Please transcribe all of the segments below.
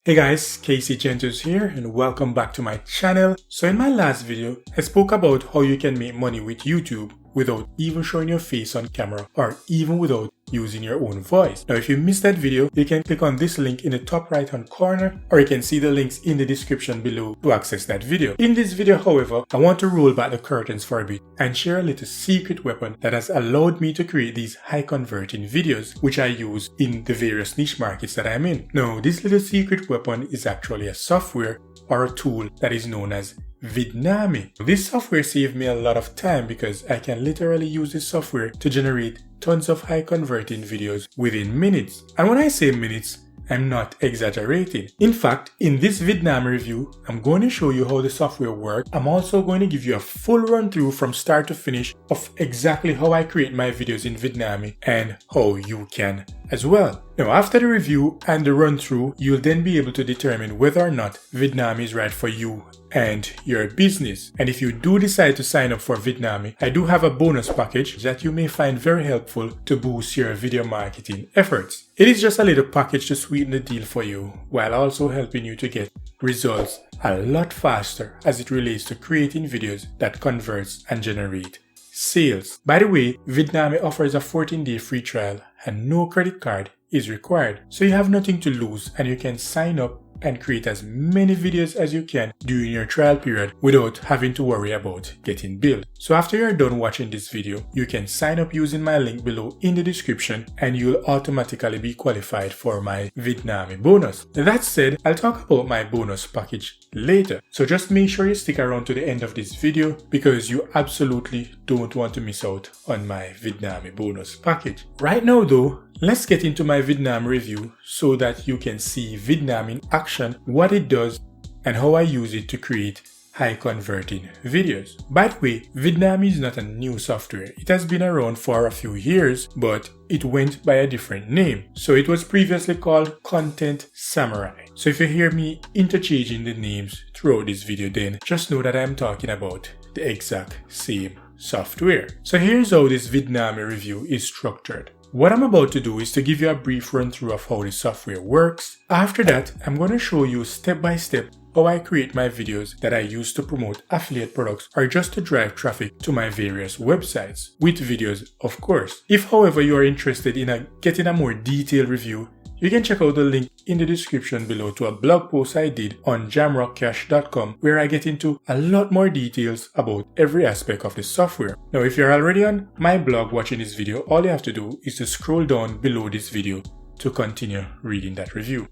Hey guys, 𝗙𝗂𝗃𝗪 here and welcome back to my channel. So in my last video, I spoke about how you can make money with YouTube without even showing your face on camera or even without using your own voice. Now if you missed that video, you can click on this link in the top right hand corner, or you can see the links in the description below to access that video. In this video, however, I want to roll back the curtains for a bit and share a little secret weapon that has allowed me to create these high converting videos which I use in the various niche markets that I'm in. Now this little secret weapon is actually a software or a tool that is known as Vidnami. This software saved me a lot of time because I can literally use this software to generate tons of high converting videos within minutes. And when I say minutes, I'm not exaggerating. In fact, in this Vidnami review, I'm going to show you how the software works. I'm also going to give you a full run through from start to finish of exactly how I create my videos in Vidnami and how you can as well. Now after the review and the run through, you'll then be able to determine whether or not Vidnami is right for you and your business. And if you do decide to sign up for Vidnami, I do have a bonus package that you may find very helpful to boost your video marketing efforts. It is just a little package to sweeten the deal for you while also helping you to get results a lot faster as it relates to creating videos that converts and generate sales. By the way, Vidnami offers a 14-day free trial and no credit card is required. So you have nothing to lose and you can sign up and create as many videos as you can during your trial period without having to worry about getting billed. So after you're done watching this video, you can sign up using my link below in the description and you'll automatically be qualified for my Vidnami bonus. That said, I'll talk about my bonus package later. So just make sure you stick around to the end of this video because you absolutely don't want to miss out on my Vidnami bonus package. Right now though, let's get into my Vidnami review so that you can see Vidnami in action, what it does, and how I use it to create high converting videos. By the way, Vidnami is not a new software. It has been around for a few years, but it went by a different name. So it was previously called Content Samurai. So if you hear me interchanging the names throughout this video, then just know that I'm talking about the exact same software. So here's how this Vidnami review is structured. What I'm about to do is to give you a brief run through of how the software works. After that, I'm going to show you step by step how I create my videos that I use to promote affiliate products or just to drive traffic to my various websites, with videos of course. If however you are interested in getting a more detailed review, you can check out the link in the description below to a blog post I did on 𝗪𝗏𝗏𝗏 where I get into a lot more details about every aspect of the software. Now if you're already on my blog watching this video, all you have to do is to scroll down below this video to continue reading that review.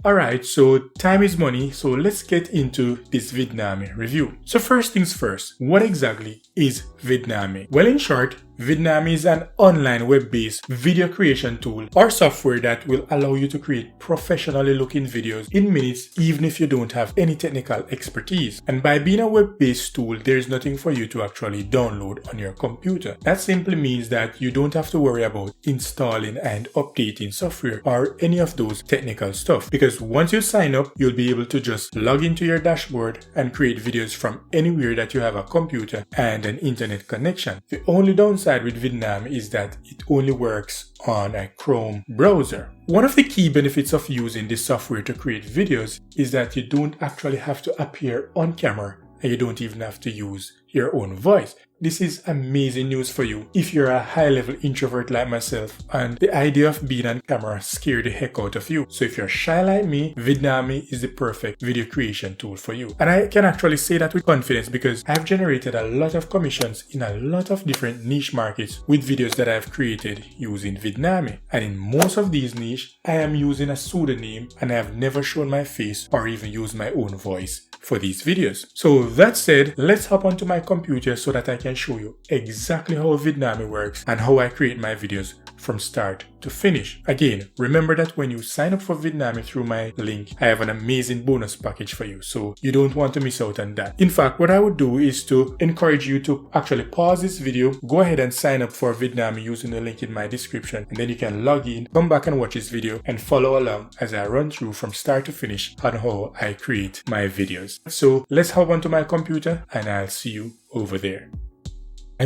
Alright, so time is money, so let's get into this Vidnami review. So first things first, what exactly is Vidnami? Well, in short, Vidnami is an online web-based video creation tool or software that will allow you to create professionally looking videos in minutes even if you don't have any technical expertise. And by being a web-based tool, there is nothing for you to actually download on your computer. That simply means that you don't have to worry about installing and updating software or any of those technical stuff, because once you sign up, you'll be able to just log into your dashboard and create videos from anywhere that you have a computer and an internet connection. The only downside with Vidnami is that it only works on a Chrome browser. One of the key benefits of using this software to create videos is that you don't actually have to appear on camera and you don't even have to use your own voice. This is amazing news for you if you're a high-level introvert like myself and the idea of being on camera scares the heck out of you. So if you're shy like me, Vidnami is the perfect video creation tool for you. And I can actually say that with confidence because I've generated a lot of commissions in a lot of different niche markets with videos that I've created using Vidnami. And in most of these niche, I am using a pseudonym and I have never shown my face or even used my own voice for these videos. So that said, let's hop onto my computer so that I can show you exactly how Vidnami works and how I create my videos from start to finish. Again, remember that when you sign up for Vidnami through my link, I have an amazing bonus package for you, so you don't want to miss out on that. In fact, what I would do is to encourage you to actually pause this video, go ahead and sign up for Vidnami using the link in my description, and then you can log in, come back and watch this video and follow along as I run through from start to finish on how I create my videos. So let's hop onto my computer and I'll see you over there.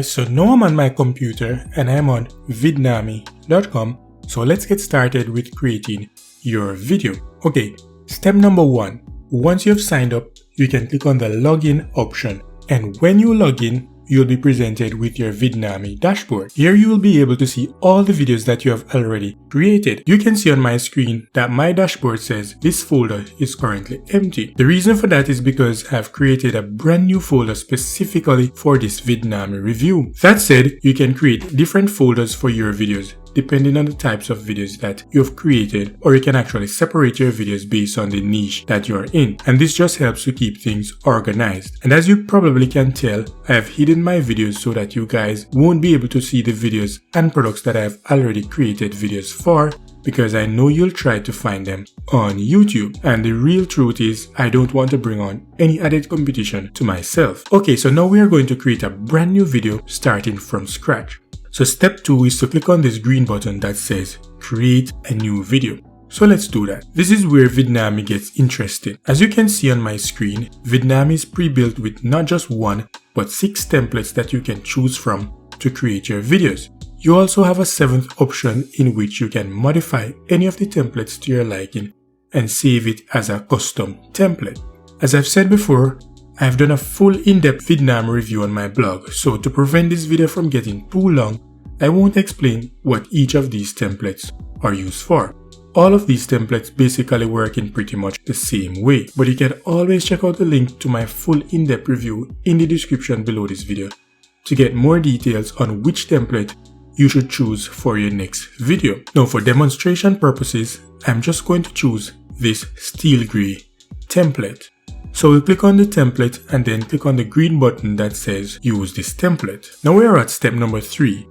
So now I'm on my computer and I'm on vidnami.com. So let's get started with creating your video. Okay, Step number 1. Once you have signed up, you can click on the login option, and when you log in, you'll be presented with your Vidnami dashboard. Here you will be able to see all the videos that you have already created. You can see on my screen that my dashboard says this folder is currently empty. The reason for that is because I have created a brand new folder specifically for this Vidnami review. That said, you can create different folders for your videos depending on the types of videos that you've created, or you can actually separate your videos based on the niche that you're in, and this just helps to keep things organized. And as you probably can tell, I have hidden my videos so that you guys won't be able to see the videos and products that I have already created videos for, because I know you'll try to find them on YouTube. And the real truth is, I don't want to bring on any added competition to myself. Okay, so now we are going to create a brand new video starting from scratch. So step 2 is to click on this green button that says create a new video. So let's do that. This is where Vidnami gets interesting. As you can see on my screen, Vidnami is pre-built with not just 1 but 6 templates that you can choose from to create your videos. You also have a 7th option in which you can modify any of the templates to your liking and save it as a custom template. As I've said before, I've done a full in-depth Vidnami review on my blog, so to prevent this video from getting too long, I won't explain what each of these templates are used for. All of these templates basically work in pretty much the same way, but you can always check out the link to my full in-depth review in the description below this video to get more details on which template you should choose for your next video. Now for demonstration purposes, I'm just going to choose this steel gray template. So we'll click on the template and then click on the green button that says use this template. Now we are at step number 3.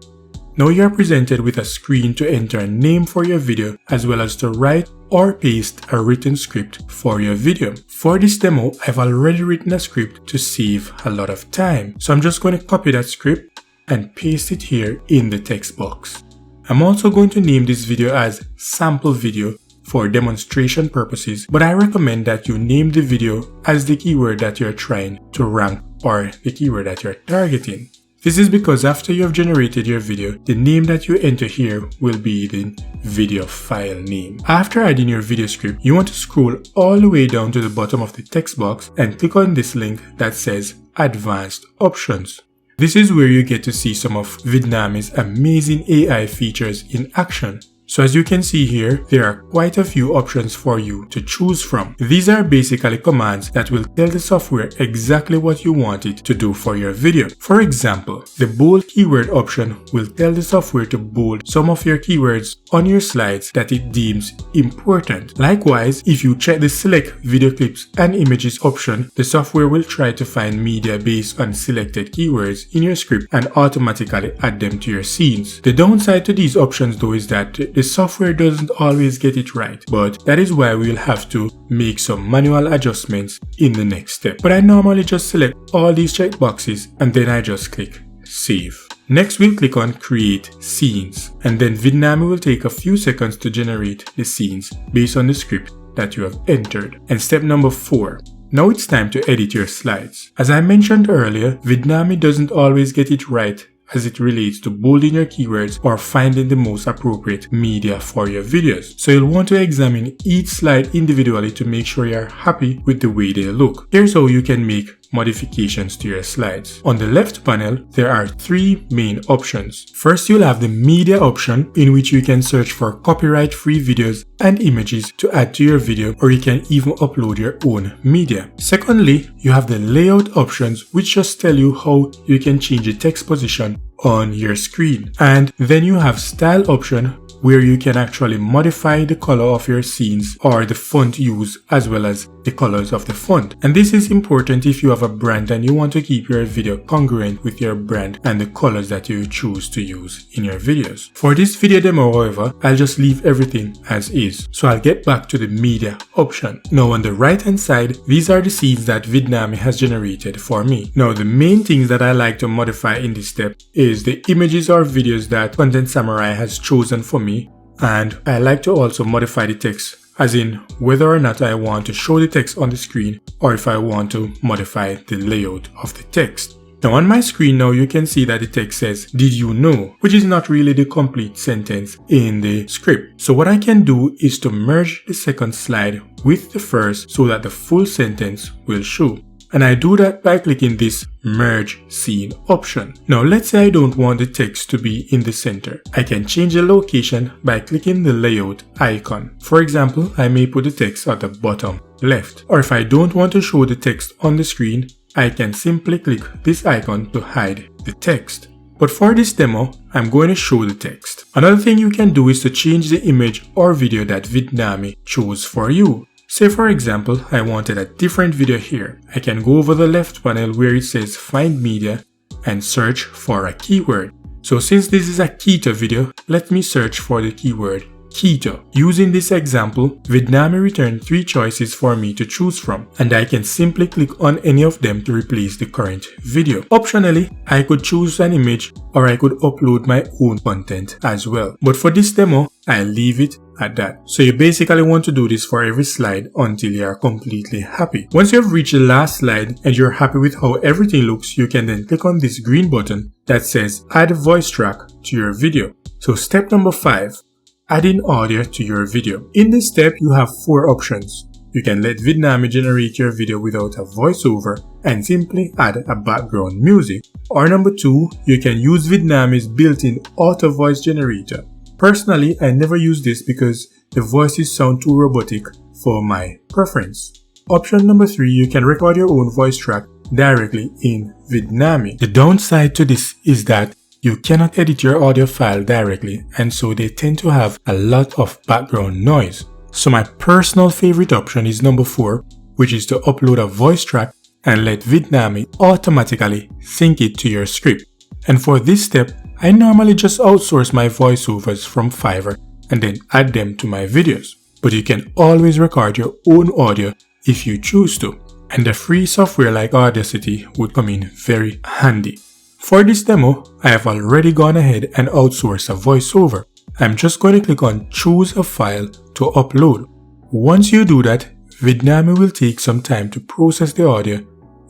Now you are presented with a screen to enter a name for your video as well as to write or paste a written script for your video. For this demo, I've already written a script to save a lot of time. So I'm just going to copy that script and paste it here in the text box. I'm also going to name this video as sample video for demonstration purposes, but I recommend that you name the video as the keyword that you're trying to rank or the keyword that you're targeting. This is because after you have generated your video, the name that you enter here will be the video file name. After adding your video script, you want to scroll all the way down to the bottom of the text box and click on this link that says Advanced Options. This is where you get to see some of Vidnami's amazing AI features in action. So as you can see here, there are quite a few options for you to choose from. These are basically commands that will tell the software exactly what you want it to do for your video. For example, the bold keyword option will tell the software to bold some of your keywords on your slides that it deems important. Likewise, if you check the select video clips and images option, the software will try to find media based on selected keywords in your script and automatically add them to your scenes. The downside to these options though is that the software doesn't always get it right, but that is why we'll have to make some manual adjustments in the next step. But I normally just select all these checkboxes and then I just click Save. Next we'll click on Create Scenes, and then Vidnami will take a few seconds to generate the scenes based on the script that you have entered. And step number 4. Now it's time to edit your slides. As I mentioned earlier, Vidnami doesn't always get it right as it relates to bolding your keywords or finding the most appropriate media for your videos. So you'll want to examine each slide individually to make sure you're happy with the way they look. Here's how you can make modifications to your slides. On the left panel, there are 3 main options. First, you'll have the media option, in which you can search for copyright-free videos and images to add to your video, or you can even upload your own media. Secondly, you have the layout options, which just tell you how you can change the text position on your screen. And then you have style option, where you can actually modify the color of your scenes or the font used as well as the colors of the font. And this is important if you have a brand and you want to keep your video congruent with your brand and the colors that you choose to use in your videos. For this video demo, however, I'll just leave everything as is. So I'll get back to the media option. Now on the right hand side, these are the scenes that Vidnami has generated for me. Now the main things that I like to modify in this step is the images or videos that Content Samurai has chosen for me, and I like to also modify the text, as in whether or not I want to show the text on the screen or if I want to modify the layout of the text. Now on my screen now you can see that the text says, "Did you know?" which is not really the complete sentence in the script. So what I can do is to merge the second slide with the first so that the full sentence will show. And I do that by clicking this merge scene option. Now let's say I don't want the text to be in the center. I can change the location by clicking the layout icon. For example, I may put the text at the bottom left. Or if I don't want to show the text on the screen, I can simply click this icon to hide the text. But for this demo, I'm going to show the text. Another thing you can do is to change the image or video that Vidnami chose for you. Say for example, I wanted a different video here. I can go over the left panel where it says Find Media and search for a keyword. So since this is a 𝗙𝗃 video, let me search for the keyword 𝗙𝗃. Using this example, Vidnami returned 3 choices for me to choose from, and I can simply click on any of them to replace the current video. Optionally, I could choose an image or I could upload my own content as well. But for this demo, I'll leave it at that. So you basically want to do this for every slide until you are completely happy. Once you have reached the last slide and you're happy with how everything looks, you can then click on this green button that says Add voice track to your video. So step number 5. Adding audio to your video. In this step, you have 4 options. You can let Vidnami generate your video without a voiceover and simply add a background music. Or number 2, you can use Vidnami's built-in auto voice generator. Personally, I never use this because the voices sound too robotic for my preference. Option number 3, you can record your own voice track directly in Vidnami. The downside to this is that you cannot edit your audio file directly, and so they tend to have a lot of background noise. So my personal favorite option is number 4, which is to upload a voice track and let Vidnami automatically sync it to your script. And for this step, I normally just outsource my voiceovers from Fiverr and then add them to my videos. But you can always record your own audio if you choose to, and a free software like Audacity would come in very handy. For this demo, I have already gone ahead and outsourced a voiceover. I'm just going to click on Choose a File to upload. Once you do that, Vidnami will take some time to process the audio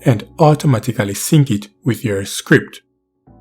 and automatically sync it with your script.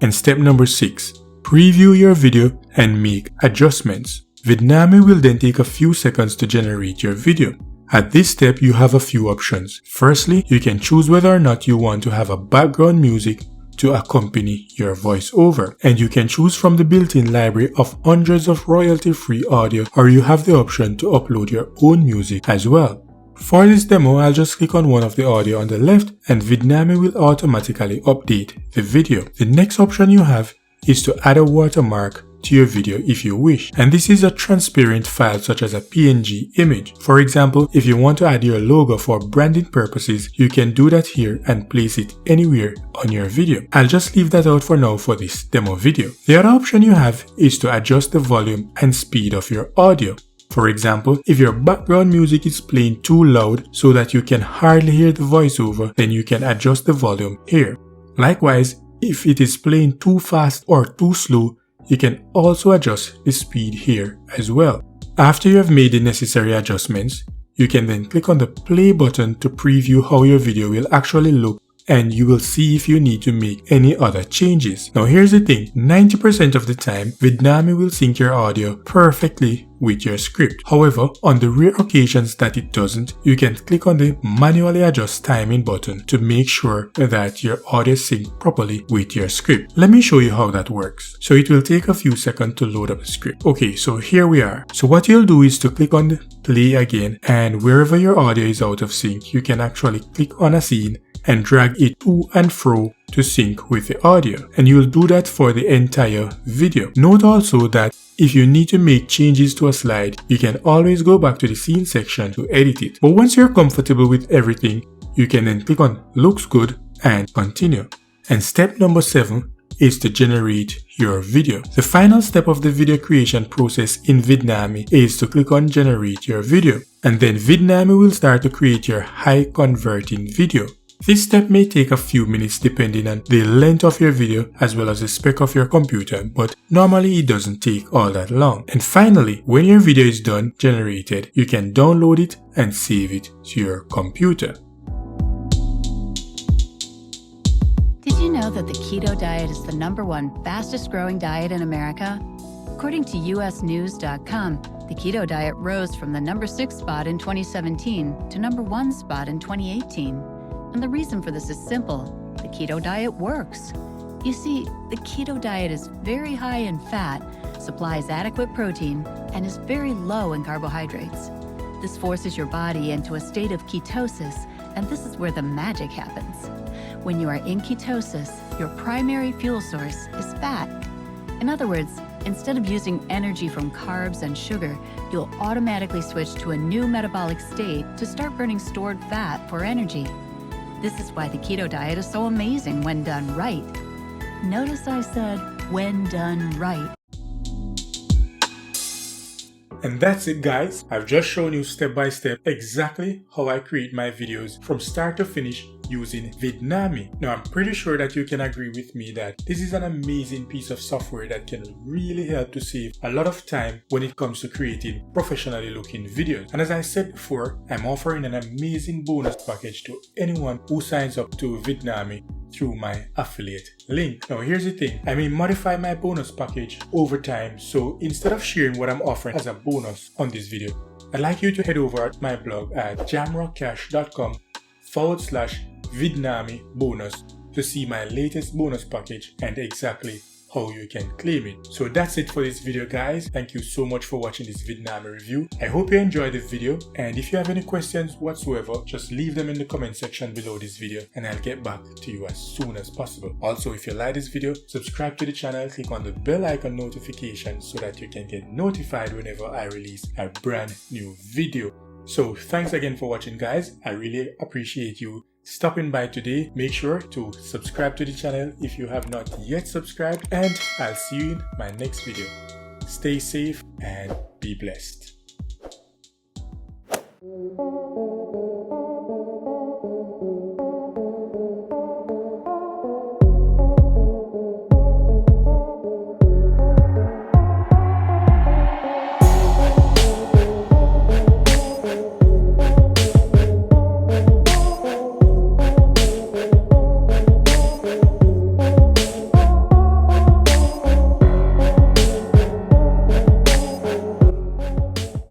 And step number 6, preview your video and make adjustments. Vidnami will then take a few seconds to generate your video. At this step, you have a few options. Firstly, you can choose whether or not you want to have a background music to accompany your voiceover, and you can choose from the built-in library of hundreds of royalty-free audio, or you have the option to upload your own music as well. For this demo, I'll just click on one of the audio on the left and Vidnami will automatically update the video. The next option you have is to add a watermark to your video if you wish, and this is a transparent file such as a PNG image. For example, if you want to add your logo for branding purposes, you can do that here and place it anywhere on your video. I'll just leave that out for now for this demo video. The other option you have is to adjust the volume and speed of your audio. For example, if your background music is playing too loud so that you can hardly hear the voiceover, then you can adjust the volume here. Likewise, if it is playing too fast or too slow, you can also adjust the speed here as well. After you have made the necessary adjustments, you can then click on the play button to preview how your video will actually look, and you will see if you need to make any other changes. Now here's the thing, 90% of the time, Vidnami will sync your audio perfectly with your script. However, on the rare occasions that it doesn't, you can click on the manually adjust timing button to make sure that your audio syncs properly with your script. Let me show you how that works. So it will take a few seconds to load up the script. Okay, so here we are. So what you'll do is to click on the play again, and wherever your audio is out of sync, you can actually click on a scene and drag it to and fro to sync with the audio, and you'll do that for the entire video. Note also that if you need to make changes to a slide, you can always go back to the scene section to edit it. But once you're comfortable with everything, you can then click on looks good and continue. And step number 7 is to generate your video. The final step of the video creation process in Vidnami is to click on generate your video, and then Vidnami will start to create your high converting video. This step may take a few minutes depending on the length of your video as well as the spec of your computer, but normally it doesn't take all that long. And finally, when your video is done generated, you can download it and save it to your computer. Did you know know that the keto diet is the #1 fastest growing diet in America? According to usnews.com, the keto diet rose from the #6 spot in 2017 to #1 spot in 2018. And the reason for this is simple. The keto diet works. You see, the keto diet is very high in fat, supplies adequate protein, and is very low in carbohydrates. This forces your body into a state of ketosis, and this is where the magic happens. When you are in ketosis, your primary fuel source is fat. In other words, instead of using energy from carbs and sugar, you'll automatically switch to a new metabolic state to start burning stored fat for energy. This is why the keto diet is so amazing when done right. Notice I said, when done right. And that's it, guys. I've just shown you step by step exactly how I create my videos from start to finish using Vidnami. Now, I'm pretty sure that you can agree with me that this is an amazing piece of software that can really help to save a lot of time when it comes to creating professionally looking videos. And as I said before, I'm offering an amazing bonus package to anyone who signs up to Vidnami through my affiliate link. Now, here's the thing. I may modify my bonus package over time, so instead of sharing what I'm offering as a bonus on this video, I'd like you to head over at my blog at jamrockcash.com/Vidnami bonus to see my latest bonus package and exactly how you can claim it. So that's it for this video, guys. Thank you so much for watching this Vidnami review. I hope you enjoyed the video, and if you have any questions whatsoever, just leave them in the comment section below this video and I'll get back to you as soon as possible. Also, if you like this video, subscribe to the channel, click on the bell icon notification so that you can get notified whenever I release a brand new video. So thanks again for watching, guys. I really appreciate you stopping by today. Make sure to subscribe to the channel if you have not yet subscribed, and I'll see you in my next video. Stay safe and be blessed.